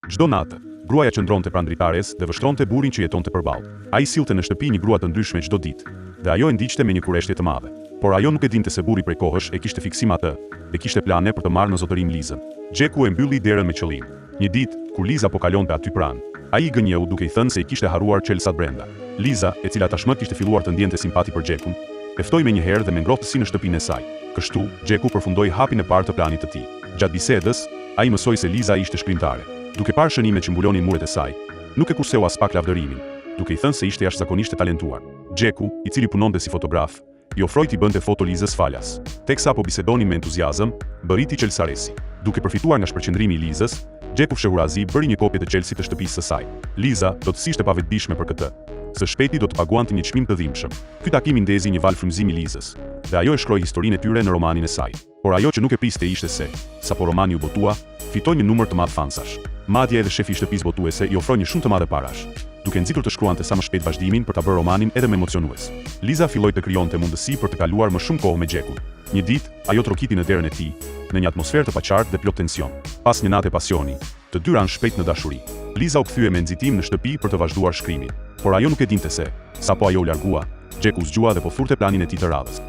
Çdo natë, gruaja qëndronte pranë dritares dhe vështronte burrin që jetonte përballë. Ai sillte në shtëpi një grua të ndryshme çdo ditë, dhe ajo e ndiqte me një kurreshtje të madhe. Por ajo nuk e dinte se burri prej kohësh e kishte fiksim atë dhe kishte plane për të marrë në zotërim Lizën. Xheku e mbylli derën me qëllim. Një ditë, kur Liza po kalonte aty pranë, ai i gënjeu duke i thënë se i kishte harruar çelësat brenda. Liza, e cila tashmë kishte filluar të ndjente simpati për Xhekun, e ftoi menjëherë dhe me ngrohtësi në shtëpinë e saj. Kështu, Xheku përfundoi hapin e parë të planit të tij. Gjatë bisedës, ai mësoi se Liza ishte shkrimtare. Duke parë shënimet që mbulonin muret e saj, nuk e kurseu as pak lavdërimin, duke i thënë se ishte jashtëzakonisht e talentuar. Xheku, i cili punonte si fotograf, i ofroi t'i bënte foto Lizës falas. Teksa po bisedonin me entuziazëm, bëriti qelësaresi. Duke përfituar nga shpërqendrimi i Lizës, Xheku fshehurazi bëri një kopje të çelësit të shtëpisë së saj. Liza do të ishte pa vetëdijshme për këtë. Së shpejti do të paguante një çmim të dhimbshëm. Ky takim i ndezi një val frymëzimi Lizës, dhe ajo e shkroi historinë e tyre në romanin e saj. Por ajo që nuk e priste ishte se, sapo romani u botua, fitoi një numër të madh fansash. Madje edhe shefi i shtëpisë botuese i ofroi një shumë të madhe parash, duke nxitur të shkruante sa më shpejt vazhdimin për ta bërë romanin edhe më emocionues. Liza filloi të krijonte mundësi për të kaluar më shumë kohë me Xhekun. Një ditë, ajo trokiti në derën e tij, në një atmosferë të paqartë dhe plot tension. Pas një nate pasioni, të dy ranë shpejt në dashuri. Liza u kthye me nxitim në shtëpi për të vazhduar shkrimin, por ajo nuk e dinte se, sapo ajo u largua, Xheku zgjua dhe po thurte planin e tij të radhës.